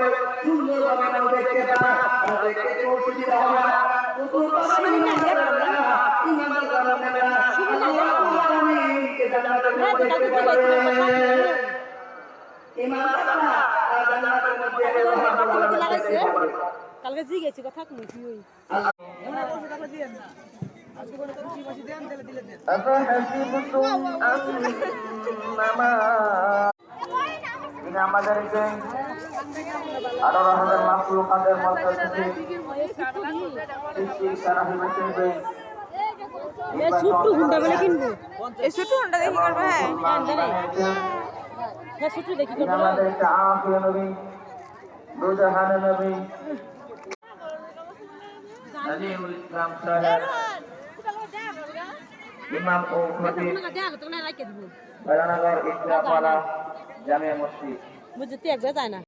পারে সুন্দরভাবে নাও দেখতে পারে দেখতে কোনো সুবিধা হবে না কালকে জি গেছি কথা কি ওই আমাদেরকে 18,000 মাখলুকাতের মধ্যে থেকে সৃষ্টির সারা হিসেবে এই ছোট্ট হুন্ডা বলে কিনবো এই ছোট্ট হুন্ডা দেখি করবে হ্যাঁ ছোট্ট দেখি করবে আমাদেরকে আফিয়া নবী দুজাহান নবী নাজিমুল ইসলাম সাহেব ইমাম ও খতিব বারানগর ইসলামওয়ালা জামিয়া মসজিদ বুঝতে একবার যায় না